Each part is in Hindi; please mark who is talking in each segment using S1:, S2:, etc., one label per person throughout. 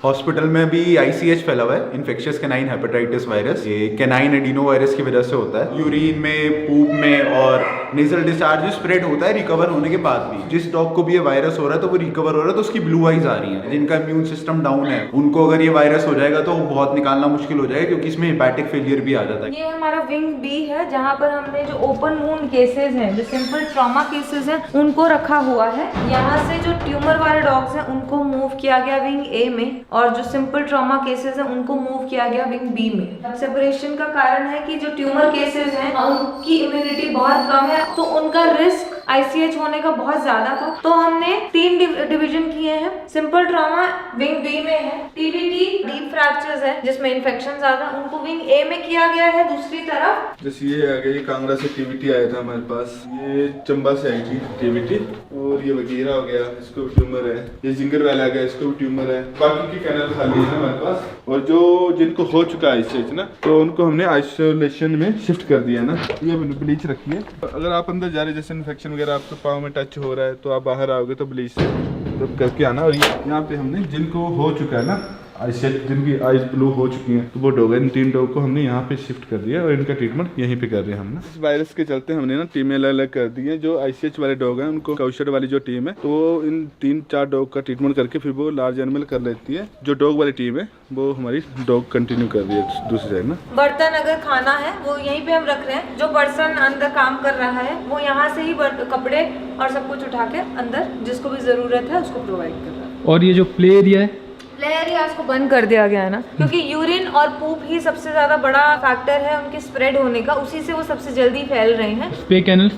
S1: हॉस्पिटल में भी ICH फैला हुआ है, इन्फेक्शियस कैनाइन हेपेटाइटिस वायरस। ये कैनाइन एडिनो वायरस की वजह से होता है। यूरिन में, पूप में और नेजल डिस्चार्ज स्प्रेड होता है रिकवर होने के बाद भी। जिस डॉग को भी ये वायरस हो रहा है तो वो रिकवर हो रहा है तो उसकी ब्लू आइज आ रही है। जिनका इम्यून सिस्टम डाउन है उनको अगर ये वायरस हो जाएगा तो बहुत निकालना मुश्किल हो जाएगा, क्योंकि इसमें हेपेटिक फेलियर भी आ जाता है।
S2: ये हमारा विंग बी है, जहाँ पर हमने जो ओपन वुंड केसेस हैं, जो सिंपल ट्रॉमा केसेस हैं, उनको रखा हुआ है। यहाँ से जो ट्यूमर वाले डॉग्स हैं उनको मूव किया गया विंग ए में, और जो सिंपल ट्रॉमा केसेस हैं उनको मूव किया गया विंग बी में। सेपरेशन का कारण है कि जो ट्यूमर केसेस हैं उनकी इम्यूनिटी बहुत कम है, तो उनका रिस्क ICH होने का बहुत ज्यादा था। तो हमने 3 डिवीजन किए हैं। सिंपल ट्रॉमा विंग बी में है, TBT डीप फ्रैक्चर्स है जिसमें इन्फेक्शन ज्यादा, उनको विंग ए में किया गया है। दूसरी तरफ
S3: जैसे ये आ गई कांगड़ा से TBT आया था हमारे पास, ये चंबा से आई थी TBT, और ये वगैरह हो गया, इसको भी ट्यूमर है। ये जिंगर वाला आ गया, इसको भी ट्यूमर है। बाकी की कैनल खाली है हमारे पास। और जो जिनको हो चुका है ICH ना, तो उनको हमने आइसोलेशन में शिफ्ट कर दिया ना। ये ब्लीच रखी है। अगर आप अंदर जा रहे, जैसे इन्फेक्शन वगैरह आपके पाँव में टच हो रहा है, तो आप बाहर आओगे तो ब्लीच से तो करके आना। और यहाँ पे हमने जिनको हो चुका है ना ICH, जिनकी आइज ब्लू हो चुकी हैं, तो वो डॉग है। इन 3 डॉग को हमने यहाँ पे शिफ्ट कर दिया और इनका ट्रीटमेंट यहीं पे कर रहे हैं हम ना। इस वायरस के चलते हमने ना टीमें अलग अलग कर दी हैं। जो ICH वाले डॉग हैं उनको काउशर वाली जो टीम है, तो इन 3-4 डॉग का ट्रीटमेंट करके फिर वो लार्ज एनिमल कर लेती है। जो डॉग वाली टीम है वो हमारी डॉग कंटिन्यू कर रही है दूसरी साइड ना।
S2: बर्तन अगर खाना है वो यहीं पे हम रख रहे हैं। जो पर्सन अंदर काम कर रहा है वो यहाँ से ही कपड़े और सब कुछ उठा के अंदर जिसको भी जरूरत है उसको प्रोवाइड कर रहा है।
S4: और ये जो प्ले एरिया है,
S2: प्ले एरिया को बंद कर दिया गया है ना, क्योंकि यूरिन और पूप ही सबसे ज्यादा बड़ा फैक्टर है उनके स्प्रेड होने का। उसी से वो सबसे जल्दी फैल रहे हैं।
S4: स्पे कैनल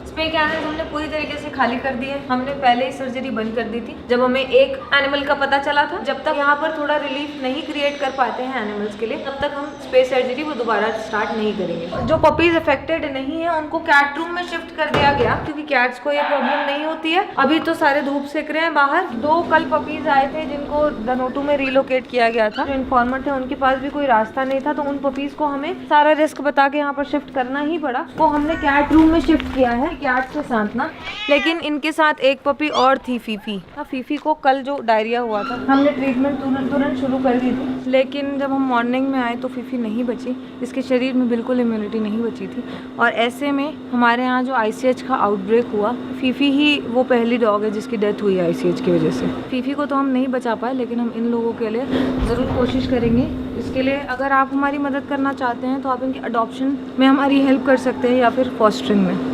S2: हमने पूरी तरीके से खाली कर दिए। हमने पहले ही सर्जरी बंद कर दी थी जब हमें एक एनिमल का पता चला था। जब तक यहाँ पर थोड़ा रिलीफ नहीं क्रिएट कर पाते हैं एनिमल्स के लिए, तब तक हम स्पे सर्जरी वो दोबारा स्टार्ट नहीं करेंगे। जो पपीज अफेक्टेड नहीं है उनको कैट रूम में शिफ्ट कर दिया गया, क्योंकि कैट्स को ये प्रॉब्लम नहीं होती है। अभी तो सारे धूप सेक रहे हैं बाहर। 2 कल पपीज आए थे जिनको धनोटू में रिलोकेट किया गया था। जो इन्फॉर्मर थे उनके पास भी कोई रास्ता नहीं था, तो उन पपीज को हमें सारा रिस्क बता के यहाँ पर शिफ्ट करना ही पड़ा। वो हमने कैट रूम में शिफ्ट किया है कैट्स के साथ ना। लेकिन इनके साथ एक पपी और थी, फीफी को कल जो डायरिया हुआ था, हमने ट्रीटमेंट तुरंत शुरू कर दी थी। लेकिन जब हम मॉर्निंग में आए तो फीफी नहीं बची। इसके शरीर में बिल्कुल इम्यूनिटी नहीं बची थी, और ऐसे में हमारे यहाँ जो ICH का आउटब्रेक हुआ, फीफी ही वो पहली डॉग है जिसकी डेथ हुई है ICH की वजह से। फीफी को तो हम नहीं बचा पाए, लेकिन हम इन लोगों के लिए ज़रूर कोशिश करेंगे। इसके लिए अगर आप हमारी मदद करना चाहते हैं तो आप इनके अडॉप्शन में हमारी हेल्प कर सकते हैं, या फिर फॉस्टरिंग में।